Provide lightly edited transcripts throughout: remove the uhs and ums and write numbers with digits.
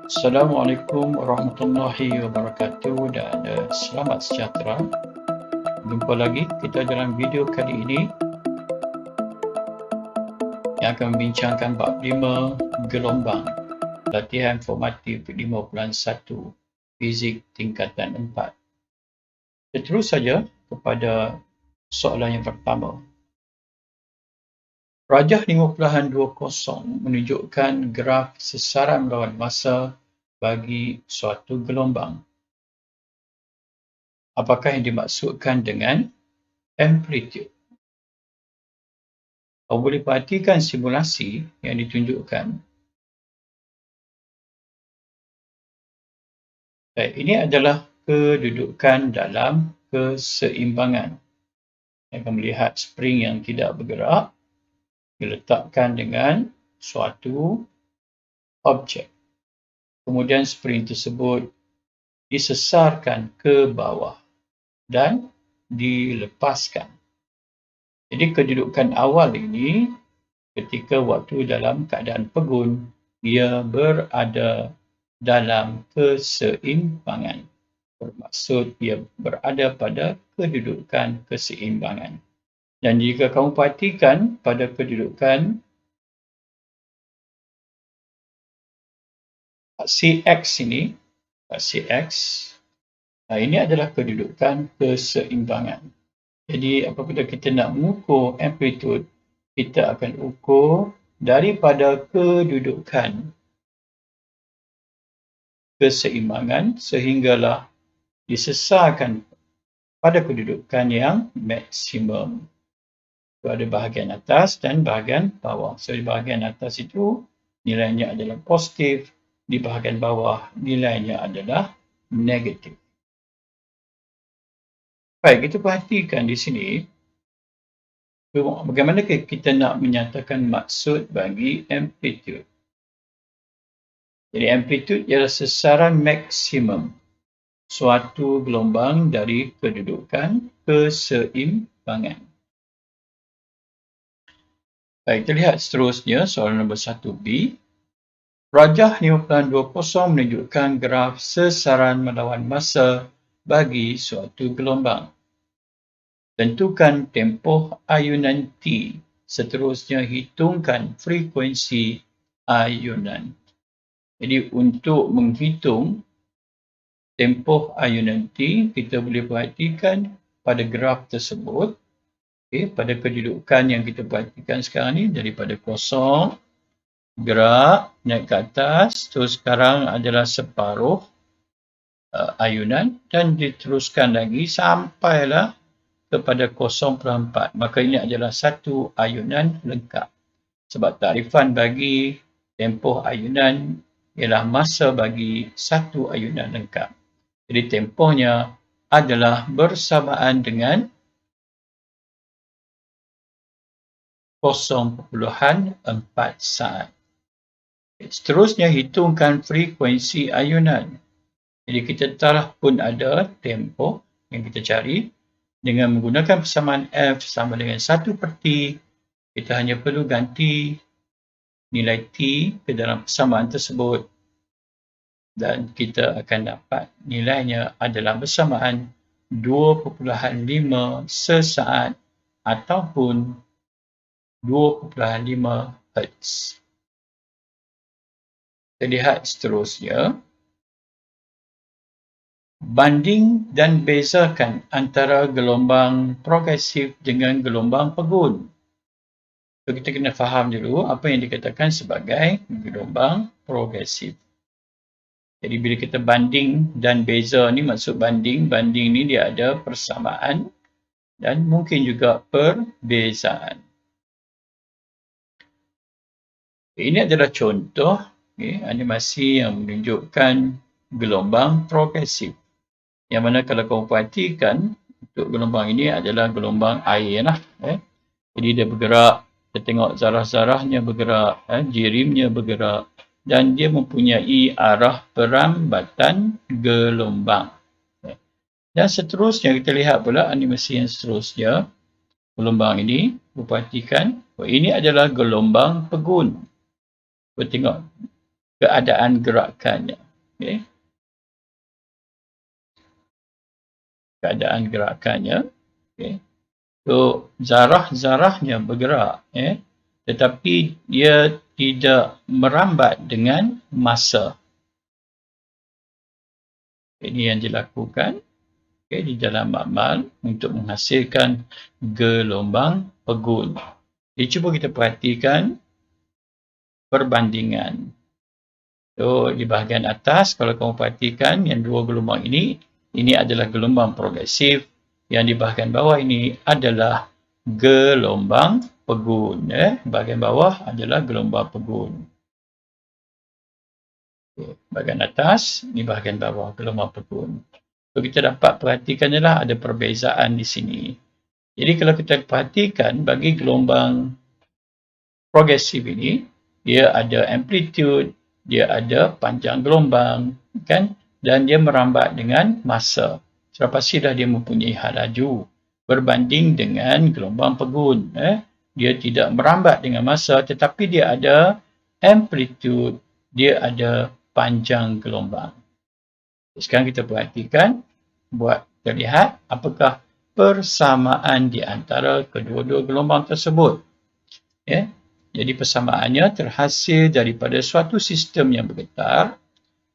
Assalamualaikum warahmatullahi wabarakatuh dan selamat sejahtera. Jumpa lagi kita dalam video kali ini yang akan membincangkan bab 5 gelombang latihan formatif 5.1 fizik tingkatan 4. Kita terus saja kepada soalan yang pertama. Rajah 5.20 menunjukkan graf sesaran melawan masa bagi suatu gelombang. Apakah yang dimaksudkan dengan amplitude? Kau boleh perhatikan simulasi yang ditunjukkan. Baik, ini adalah kedudukan dalam keseimbangan. Akan melihat spring yang tidak bergerak diletakkan dengan suatu objek. Kemudian spring tersebut disesarkan ke bawah dan dilepaskan. Jadi kedudukan awal ini ketika waktu dalam keadaan pegun, dia berada dalam keseimbangan. Bermaksud dia berada pada kedudukan keseimbangan. Dan jika kamu perhatikan pada kedudukan aksi X ini, aksi X, ini adalah kedudukan keseimbangan. Jadi apabila kita nak mengukur amplitude, kita akan ukur daripada kedudukan keseimbangan sehinggalah disesarkan pada kedudukan yang maksimum. Itu ada bahagian atas dan bahagian bawah. So di bahagian atas itu nilainya adalah positif, di bahagian bawah nilainya adalah negatif. Baik, kita perhatikan di sini bagaimana kita nak menyatakan maksud bagi amplitude. Jadi amplitude ialah sesaran maksimum suatu gelombang dari kedudukan keseimbangan. Baik, kita lihat seterusnya soalan nombor 1B. Rajah 5.20 menunjukkan graf sesaran melawan masa bagi suatu gelombang. Tentukan tempoh ayunan T. Seterusnya hitungkan frekuensi ayunan. Jadi untuk menghitung tempoh ayunan T, kita boleh perhatikan pada graf tersebut. Pada kedudukan yang kita perhatikan sekarang ni, daripada kosong, gerak, naik ke atas, terus sekarang adalah separuh ayunan dan diteruskan lagi sampailah kepada 0.4. Maka ini adalah satu ayunan lengkap. Sebab takrifan bagi tempoh ayunan ialah masa bagi satu ayunan lengkap. Jadi tempohnya adalah bersamaan dengan 0.4 saat. Seterusnya hitungkan frekuensi ayunan. Jadi kita telah pun ada tempoh yang kita cari. Dengan menggunakan persamaan F sama dengan 1/T, kita hanya perlu ganti nilai T ke dalam persamaan tersebut dan kita akan dapat nilainya adalah bersamaan 2.5 sesaat ataupun 2.5 Hz. Kita lihat seterusnya. Banding dan bezakan antara gelombang progresif dengan gelombang pegun. So, kita kena faham dulu apa yang dikatakan sebagai gelombang progresif. Jadi bila kita banding dan beza ni, maksud banding ni dia ada persamaan dan mungkin juga perbezaan. Ini adalah contoh animasi yang menunjukkan gelombang progresif. Yang mana kalau kamu perhatikan, untuk gelombang ini adalah gelombang air lah. Jadi dia bergerak, kita tengok zarah-zarahnya bergerak, jirimnya bergerak dan dia mempunyai arah perambatan gelombang. Dan seterusnya kita lihat pula animasi yang seterusnya. Gelombang ini, perhatikan, ini adalah gelombang pegun. Kita tengok keadaan gerakannya. Okay. Keadaan gerakannya. Okay. So, zarah-zarahnya bergerak. Tetapi dia tidak merambat dengan masa. Ini yang dilakukan di dalam amal untuk menghasilkan gelombang pegun. Jadi cuba kita perhatikan perbandingan. So, di bahagian atas, kalau kamu perhatikan yang dua gelombang ini adalah gelombang progresif. Yang di bahagian bawah ini adalah gelombang pegun. Bahagian bawah adalah gelombang pegun. Bahagian atas, ini bahagian bawah, gelombang pegun. So, kita dapat perhatikan adalah ada perbezaan di sini. Jadi, kalau kita perhatikan bagi gelombang progresif ini, dia ada amplitude, dia ada panjang gelombang, kan? Dan dia merambat dengan masa. Sudah pastilah dia mempunyai hal laju berbanding dengan gelombang pegun. Dia tidak merambat dengan masa, tetapi dia ada amplitude, dia ada panjang gelombang. Sekarang kita perhatikan, buat terlihat apakah persamaan di antara kedua-dua gelombang tersebut. Jadi persamaannya terhasil daripada suatu sistem yang bergetar,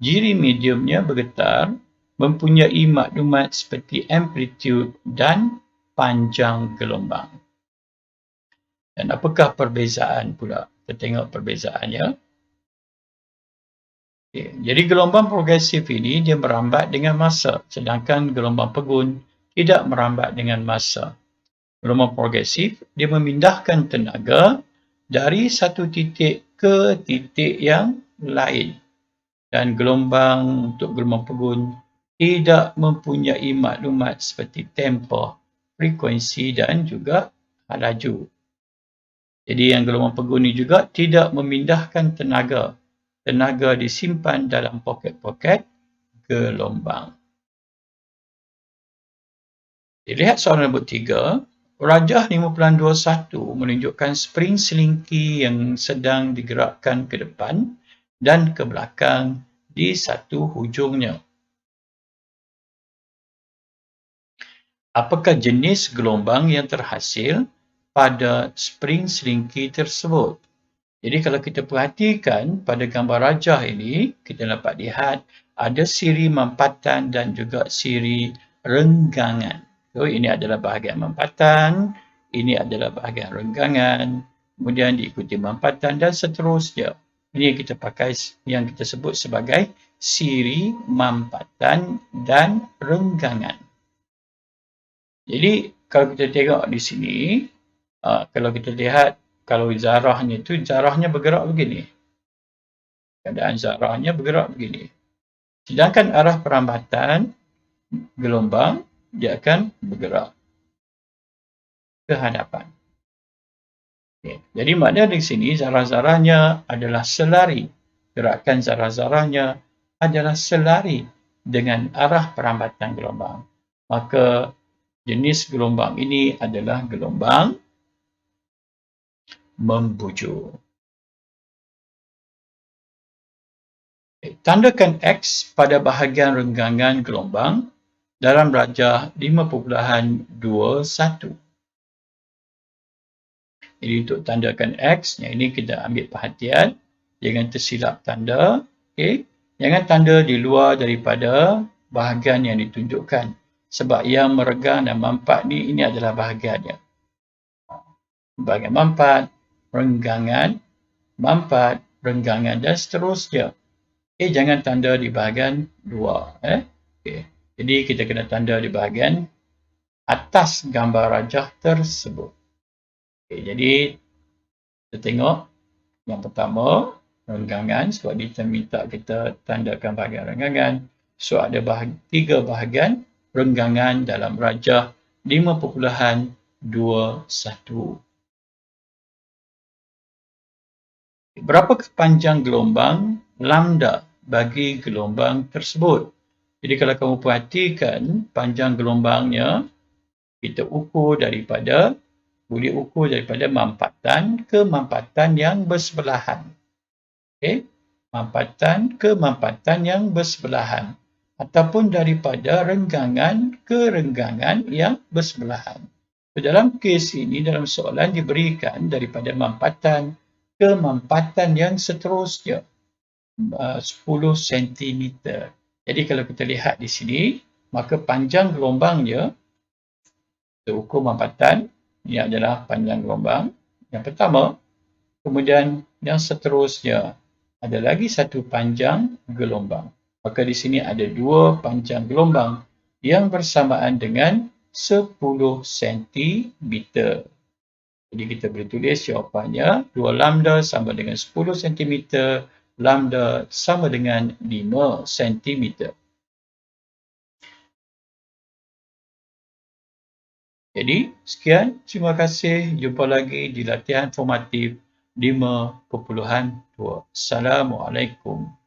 jiri mediumnya bergetar, mempunyai maklumat seperti amplitude dan panjang gelombang. Dan apakah perbezaan pula? Kita tengok perbezaannya. Jadi gelombang progresif ini dia merambat dengan masa, sedangkan gelombang pegun tidak merambat dengan masa. Gelombang progresif dia memindahkan tenaga dari satu titik ke titik yang lain. Dan gelombang untuk gelombang pegun tidak mempunyai maklumat seperti tempoh, frekuensi dan juga laju. Jadi yang gelombang pegun ini juga tidak memindahkan tenaga. Tenaga disimpan dalam poket-poket gelombang. Lihat soalan nombor 3. Rajah 5.21 menunjukkan spring selingki yang sedang digerakkan ke depan dan ke belakang di satu hujungnya. Apakah jenis gelombang yang terhasil pada spring selingki tersebut? Jadi kalau kita perhatikan pada gambar rajah ini, kita dapat lihat ada siri mampatan dan juga siri renggangan. So, ini adalah bahagian mampatan, ini adalah bahagian renggangan, kemudian diikuti mampatan dan seterusnya. Ini yang kita pakai, yang kita sebut sebagai siri mampatan dan renggangan. Jadi kalau kita tengok di sini, kalau kita lihat, kalau zarahnya bergerak begini. Keadaan zarahnya bergerak begini. Sedangkan arah perambatan gelombang, dia akan bergerak ke hadapan. Jadi makna di sini, zarah-zarahnya adalah selari. Gerakan zarah-zarahnya adalah selari dengan arah perambatan gelombang. Maka jenis gelombang ini adalah gelombang membujur. Tandakan X pada bahagian renggangan gelombang dalam rajah 5.21. Jadi untuk tandakan X, yang ini kita ambil perhatian. Jangan tersilap tanda. Jangan tanda di luar daripada bahagian yang ditunjukkan. Sebab yang meregang dan mampat ini adalah bahagiannya. Bahagian mampat, renggangan, mampat, renggangan dan seterusnya. Jangan tanda di bahagian luar. Jadi kita kena tanda di bahagian atas gambar rajah tersebut. Jadi kita tengok yang pertama, renggangan, sebab dia minta kita tandakan bahagian renggangan. So ada 3 bahagian renggangan dalam rajah 5.21. Berapa panjang gelombang lambda bagi gelombang tersebut? Jadi kalau kamu perhatikan panjang gelombangnya, kita boleh ukur daripada mampatan ke mampatan yang bersebelahan. mampatan ke mampatan yang bersebelahan ataupun daripada renggangan ke renggangan yang bersebelahan. Dalam kes ini, dalam soalan diberikan daripada mampatan ke mampatan yang seterusnya 10 sentimeter. Jadi kalau kita lihat di sini, maka panjang gelombangnya, kita ukur mampatan, ini adalah panjang gelombang yang pertama. Kemudian yang seterusnya ada lagi satu panjang gelombang. Maka di sini ada dua panjang gelombang yang bersamaan dengan 10 sentimeter. Jadi kita boleh tulis jawapannya 2 lambda sama dengan 10 sentimeter, lambda sama dengan 5 sentimeter. Jadi sekian, terima kasih. Jumpa lagi di latihan formatif 5.2. Assalamualaikum.